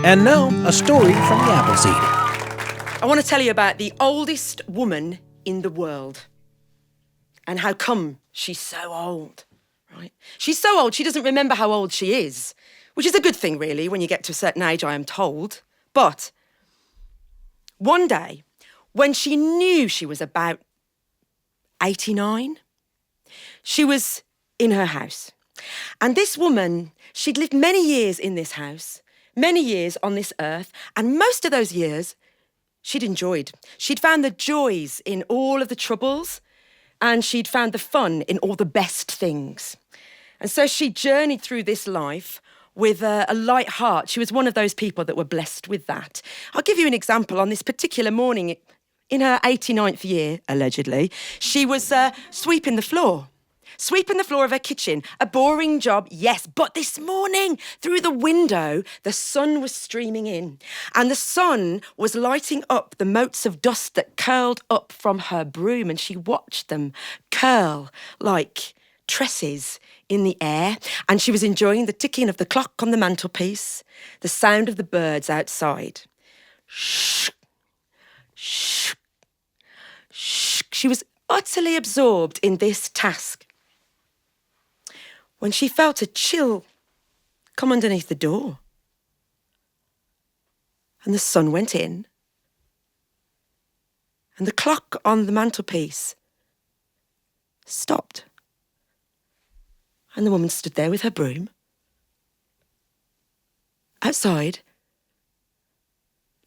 And now, a story from the Appleseed. I want to tell you about the oldest woman in the world and how come she's so old, right? She's so old, she doesn't remember how old she is, which is a good thing, really, when you get to a certain age, I am told. But one day, when she knew she was about 89, she was in her house. And this woman, she'd lived many years in this house, many years on this earth, and most of those years she'd enjoyed. She'd found the joys in all of the troubles, and she'd found the fun in all the best things. And so she journeyed through this life with a light heart. She was one of those people that were blessed with that. I'll give you an example. On this particular morning, in her 89th year, allegedly, she was sweeping the floor of her kitchen. A boring job, yes, but this morning, through the window, the sun was streaming in, and the sun was lighting up the motes of dust that curled up from her broom, and she watched them curl like tresses in the air, and she was enjoying the ticking of the clock on the mantelpiece, the sound of the birds outside. Shh, shh, shh. She was utterly absorbed in this task when she felt a chill come underneath the door. And the sun went in, and the clock on the mantelpiece stopped. And the woman stood there with her broom. Outside,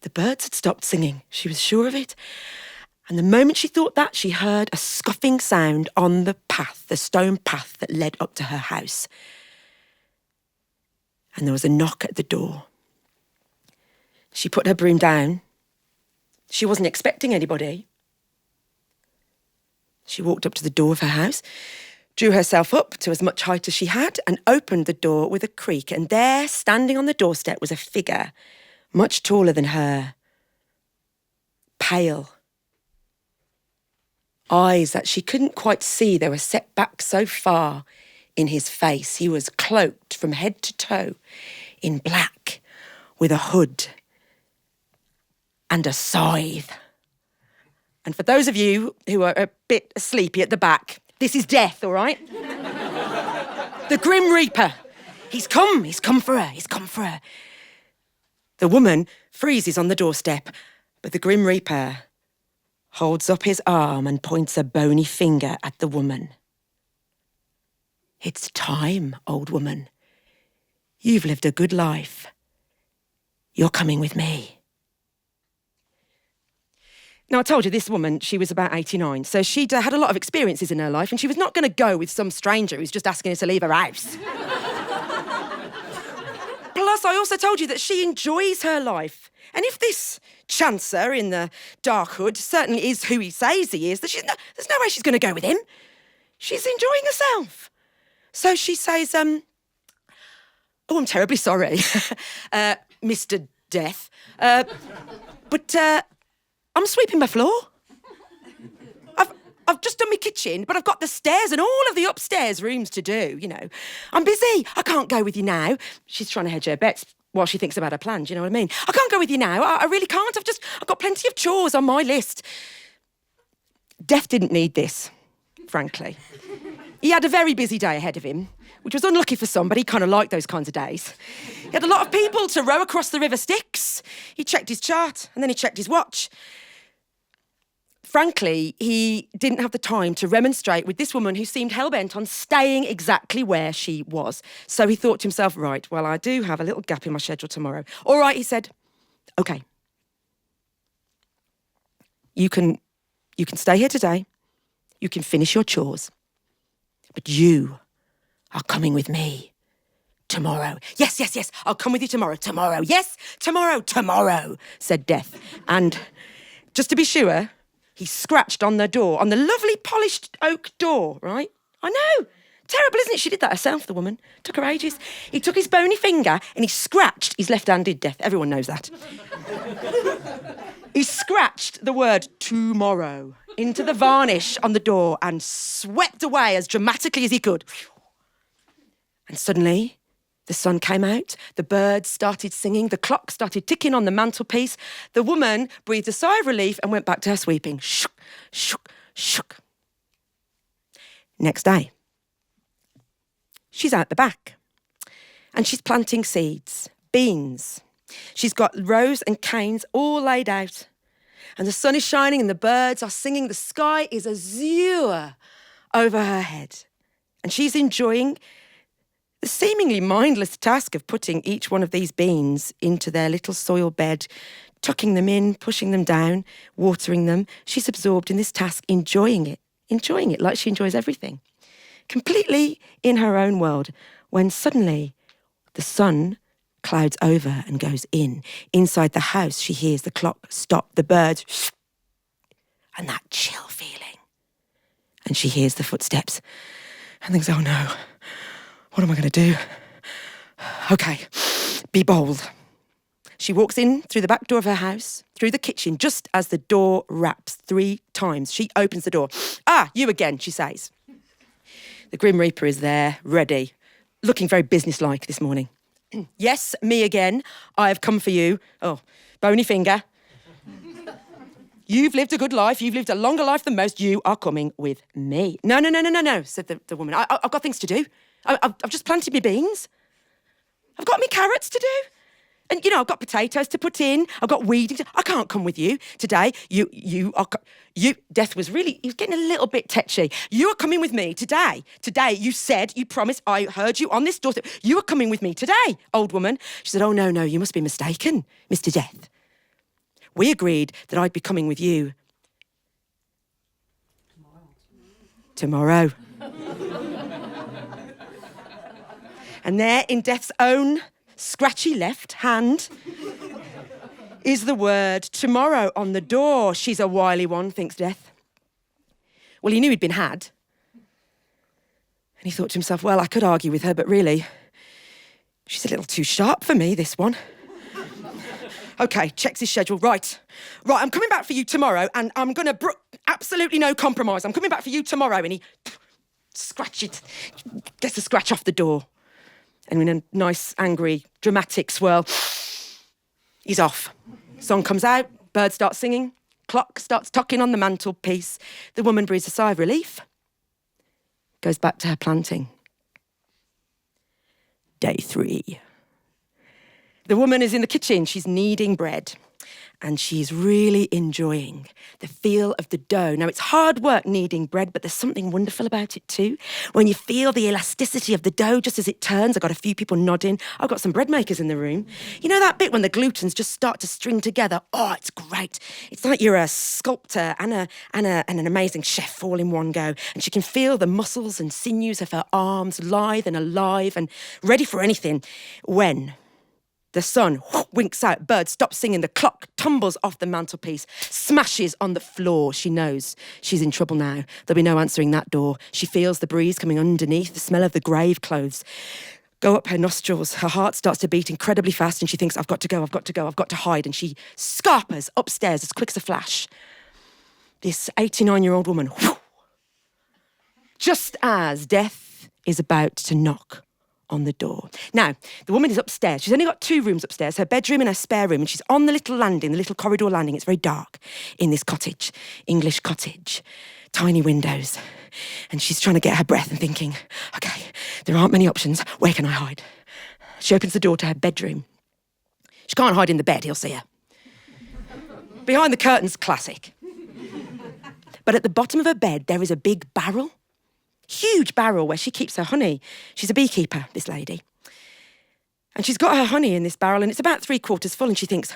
the birds had stopped singing. She was sure of it. And the moment she thought that, she heard a scuffing sound on the path, the stone path that led up to her house. And there was a knock at the door. She put her broom down. She wasn't expecting anybody. She walked up to the door of her house, drew herself up to as much height as she had, and opened the door with a creak. And there, standing on the doorstep, was a figure much taller than her, pale, eyes that she couldn't quite see. They were set back so far in his face. He was cloaked from head to toe in black, with a hood and a scythe. And for those of you who are a bit sleepy at the back, this is Death, all right? The Grim Reaper. He's come for her. The woman freezes on the doorstep, but the Grim Reaper holds up his arm and points a bony finger at the woman. It's time, old woman. You've lived a good life. You're coming with me. Now, I told you this woman, she was about 89, so she'd had a lot of experiences in her life, and she was not going to go with some stranger who's just asking her to leave her house. Plus, I also told you that she enjoys her life. And if this chancer in the dark hood certainly is who he says he is, there's no way she's going to go with him. She's enjoying herself. So she says, oh, I'm terribly sorry, Mr. Death, but I'm sweeping my floor. I've just done my kitchen, but I've got the stairs and all of the upstairs rooms to do, you know. I'm busy. I can't go with you now. She's trying to hedge her bets while she thinks about her plan, do you know what I mean? I can't go with you now. I really can't. I've got plenty of chores on my list. Death didn't need this, frankly. He had a very busy day ahead of him, which was unlucky for some, but he kind of liked those kinds of days. He had a lot of people to row across the River Styx. He checked his chart, and then he checked his watch. Frankly, he didn't have the time to remonstrate with this woman who seemed hell-bent on staying exactly where she was. So he thought to himself, right, well, I do have a little gap in my schedule tomorrow. All right, he said, OK. You can stay here today. You can finish your chores. But you are coming with me tomorrow. Yes, I'll come with you tomorrow. Tomorrow, yes, tomorrow, said Death. And just to be sure, he scratched on the door, on the lovely polished oak door, right? I know. Terrible, isn't it? She did that herself, the woman. Took her ages. He took his bony finger and he scratched his left-handed Death. Everyone knows that. He scratched the word tomorrow into the varnish on the door and swept away as dramatically as he could. And suddenly, The sun came out, the birds started singing, the clock started ticking on the mantelpiece. The woman breathed a sigh of relief and went back to her sweeping. Shook, shook, shook. Next day, she's out the back and she's planting seeds, beans. She's got rows and canes all laid out and the sun is shining and the birds are singing. The sky is azure over her head and she's enjoying the seemingly mindless task of putting each one of these beans into their little soil bed, tucking them in, pushing them down, watering them. She's absorbed in this task, enjoying it like she enjoys everything. Completely in her own world, when suddenly the sun clouds over and goes in. Inside the house, she hears the clock stop, the birds, and that chill feeling. And she hears the footsteps and thinks, oh no, what am I going to do? Okay, be bold. She walks in through the back door of her house, through the kitchen, just as the door raps 3 times. She opens the door. Ah, you again, she says. The Grim Reaper is there, ready, looking very businesslike this morning. Yes, me again. I have come for you. Oh, bony finger. You've lived a good life. You've lived a longer life than most. You are coming with me. No, said the woman. I've got things to do. I've just planted my beans. I've got me carrots to do. And, I've got potatoes to put in. I've got weeding. I can't come with you today. Death was he was getting a little bit tetchy. You are coming with me today. Today, you said, you promised, I heard you on this doorstep. You are coming with me today, old woman. She said, oh, no, you must be mistaken, Mr. Death. We agreed that I'd be coming with you. Tomorrow. And there, in Death's own scratchy left hand, is the word tomorrow on the door. She's a wily one, thinks Death. Well, he knew he'd been had. And he thought to himself, well, I could argue with her, but really, she's a little too sharp for me, this one. Okay, checks his schedule. Right, I'm coming back for you tomorrow, and I'm going to absolutely no compromise. I'm coming back for you tomorrow. And he gets a scratch off the door. And in a nice, angry, dramatic swirl, he's off. Song comes out, birds start singing, clock starts ticking on the mantelpiece. The woman breathes a sigh of relief, goes back to her planting. Day 3. The woman is in the kitchen, she's kneading bread. And she's really enjoying the feel of the dough. Now, it's hard work kneading bread, but there's something wonderful about it too. When you feel the elasticity of the dough just as it turns. I've got a few people nodding. I've got some bread makers in the room. You know that bit when the glutens just start to string together? Oh, it's great. It's like you're a sculptor and an amazing chef all in one go. And she can feel the muscles and sinews of her arms lithe and alive and ready for anything when the sun winks out, birds stop singing, the clock tumbles off the mantelpiece, smashes on the floor. She knows she's in trouble now. There'll be no answering that door. She feels the breeze coming underneath, the smell of the grave clothes go up her nostrils. Her heart starts to beat incredibly fast and she thinks, I've got to go, I've got to hide. And she scarpers upstairs as quick as a flash. This 89-year-old woman, just as Death is about to knock on the door. Now, the woman is upstairs. She's only got 2 rooms upstairs, her bedroom and her spare room, and she's on the little landing, the little corridor landing. It's very dark in this cottage, English cottage, tiny windows. And she's trying to get her breath and thinking, okay, there aren't many options. Where can I hide? She opens the door to her bedroom. She can't hide in the bed, he'll see her. Behind the curtains, classic. But at the bottom of her bed, there is a big barrel. Huge barrel where she keeps her honey. She's a beekeeper, this lady. And she's got her honey in this barrel and it's about 3/4 full and she thinks,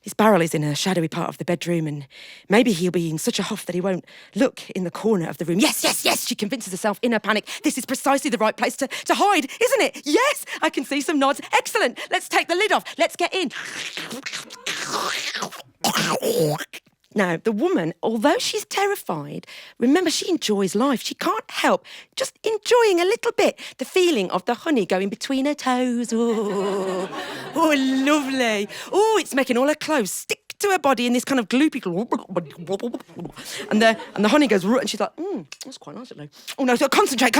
this barrel is in a shadowy part of the bedroom and maybe he'll be in such a huff that he won't look in the corner of the room. Yes, she convinces herself in her panic. This is precisely the right place to hide, isn't it? Yes, I can see some nods. Excellent, let's take the lid off. Let's get in. Now, the woman, although she's terrified, remember, she enjoys life. She can't help just enjoying a little bit the feeling of the honey going between her toes. Oh, lovely. Oh, it's making all her clothes stick to her body in this kind of gloopy... And the honey goes... And she's like, that's quite nice, actually. Oh, no, so concentrate.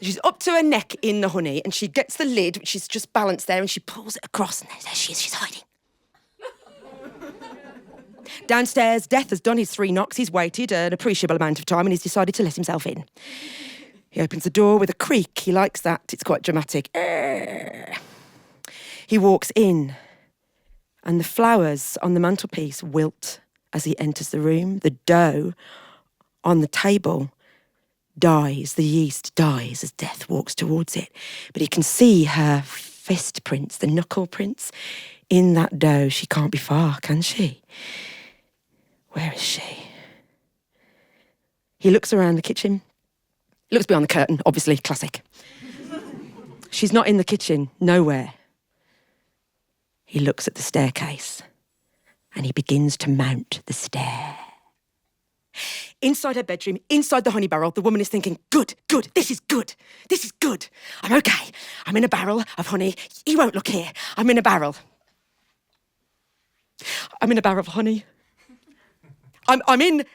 She's up to her neck in the honey, and she gets the lid, which is just balanced there, and she pulls it across, and there she is, she's hiding. Downstairs, Death has done his 3 knocks. He's waited an appreciable amount of time, and he's decided to let himself in. He opens the door with a creak. He likes that. It's quite dramatic. He walks in, and the flowers on the mantelpiece wilt as he enters the room. The dough on the table dies. The yeast dies as Death walks towards it. But he can see her fist prints, the knuckle prints, in that dough. She can't be far, can she? Where is she? He looks around the kitchen. Looks beyond the curtain, obviously, classic. She's not in the kitchen, nowhere. He looks at the staircase and he begins to mount the stair. Inside her bedroom, inside the honey barrel, the woman is thinking, good, this is good. I'm okay. I'm in a barrel of honey. He won't look here. I'm in a barrel of honey. I'm in a...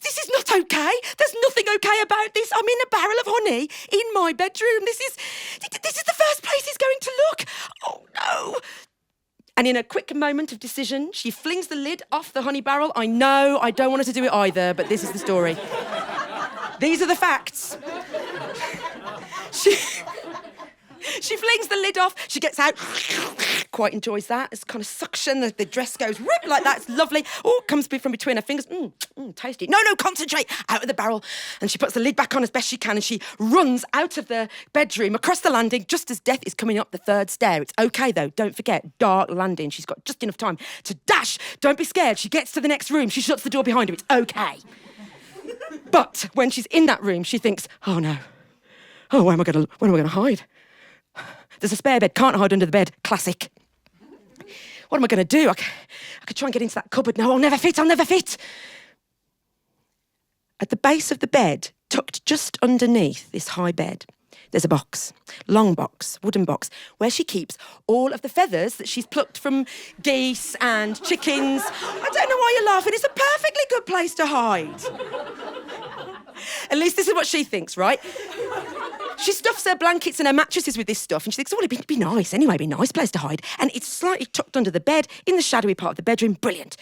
This is not okay. There's nothing okay about this. I'm in a barrel of honey in my bedroom. This is the first place he's going to look. Oh, no. And in a quick moment of decision, she flings the lid off the honey barrel. I know, I don't want her to do it either, but this is the story. These are the facts. She flings the lid off. She gets out. Quite enjoys that. It's kind of suction. The dress goes rip like that. It's lovely. Oh, it comes from between her fingers. Tasty. No, concentrate. Out of the barrel. And she puts the lid back on as best she can, and she runs out of the bedroom, across the landing, just as Death is coming up the 3rd stair. It's okay, though. Don't forget, dark landing. She's got just enough time to dash. Don't be scared. She gets to the next room. She shuts the door behind her. It's okay. But when she's in that room, she thinks, oh, no. Oh, where am I going to hide? There's a spare bed, can't hide under the bed. Classic. What am I going to do? I could try and get into that cupboard. No, I'll never fit. At the base of the bed, tucked just underneath this high bed, there's a box, long box, wooden box, where she keeps all of the feathers that she's plucked from geese and chickens. I don't know why you're laughing. It's a perfectly good place to hide. At least this is what she thinks, right? She stuffs her blankets and her mattresses with this stuff, and she thinks, oh, it'd be nice anyway, it'd be a nice place to hide. And it's slightly tucked under the bed, in the shadowy part of the bedroom. Brilliant.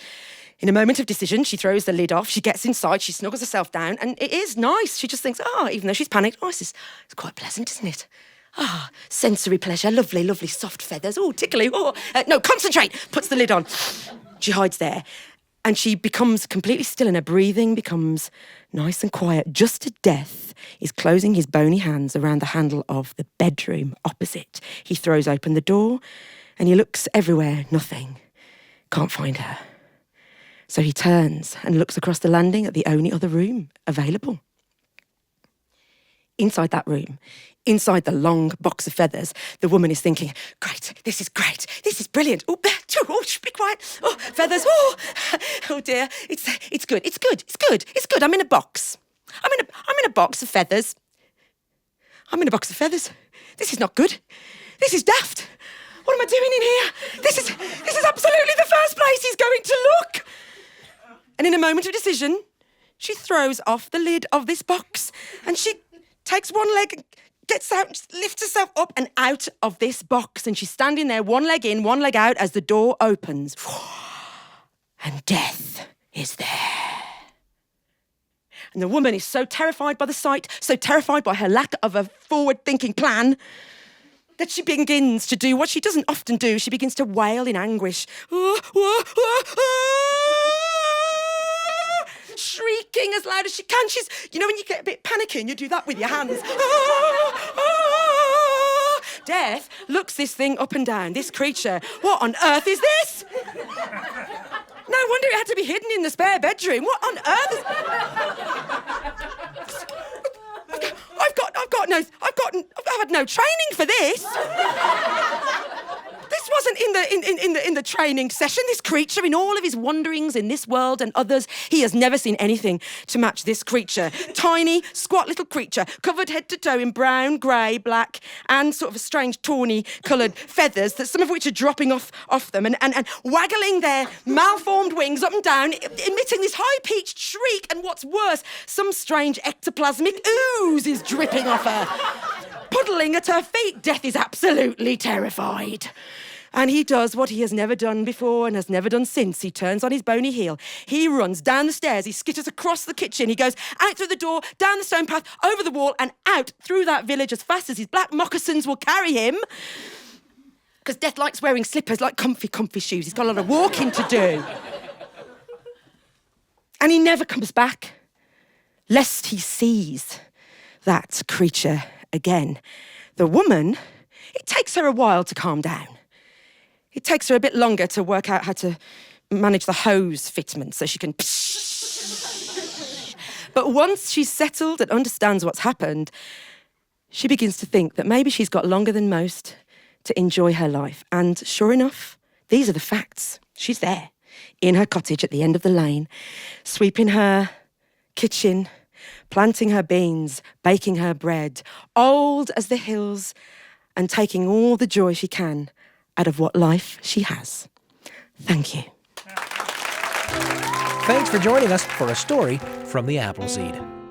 In a moment of decision, she throws the lid off, she gets inside, she snuggles herself down, and it is nice. She just thinks, even though she's panicked, it's quite pleasant, isn't it? Sensory pleasure, lovely, soft feathers. Oh, tickly. No, concentrate. Puts the lid on. She hides there. And she becomes completely still, and her breathing becomes nice and quiet, just as Death is closing his bony hands around the handle of the bedroom opposite. He throws open the door and he looks everywhere. Nothing. Can't find her. So he turns and looks across the landing at the only other room available. Inside that room, inside the long box of feathers, the woman is thinking, great, this is brilliant. Oh, be quiet. Oh, feathers, oh dear, it's good. I'm in a box. I'm in a box of feathers. This is not good. This is daft. What am I doing in here? This is absolutely the first place he's going to look. And in a moment of decision, she throws off the lid of this box, and she takes one leg, gets out, lifts herself up and out of this box, and she's standing there, one leg in, one leg out, as the door opens. And Death is there. And the woman is so terrified by the sight, so terrified by her lack of a forward-thinking plan, that she begins to do what she doesn't often do. She begins to wail in anguish. Shrieking as loud as she can. She's, when you get a bit panicky and you do that with your hands. Death looks this thing up and down, this creature. What on earth is this? No wonder it had to be hidden in the spare bedroom. What on earth is... I've had no training for this. This wasn't in the training session, this creature, in all of his wanderings in this world and others, he has never seen anything to match this creature. Tiny, squat little creature, covered head to toe in brown, grey, black, and sort of a strange tawny-coloured feathers, that some of which are dropping off them, and waggling their malformed wings up and down, emitting this high-pitched shriek, and what's worse, some strange ectoplasmic ooze is dripping off her. Puddling at her feet, Death is absolutely terrified. And he does what he has never done before and has never done since. He turns on his bony heel. He runs down the stairs. He skitters across the kitchen. He goes out through the door, down the stone path, over the wall, and out through that village as fast as his black moccasins will carry him. Because Death likes wearing slippers, like comfy shoes. He's got a lot of walking to do. And he never comes back, lest he sees that creature again. The woman, it takes her a while to calm down. It takes her a bit longer to work out how to manage the hose fitment so she can... But once she's settled and understands what's happened, she begins to think that maybe she's got longer than most to enjoy her life. And sure enough, these are the facts. She's there, in her cottage at the end of the lane, sweeping her kitchen, planting her beans, baking her bread, old as the hills, and taking all the joy she can out of what life she has. Thank you. Thanks for joining us for A Story from the Appleseed.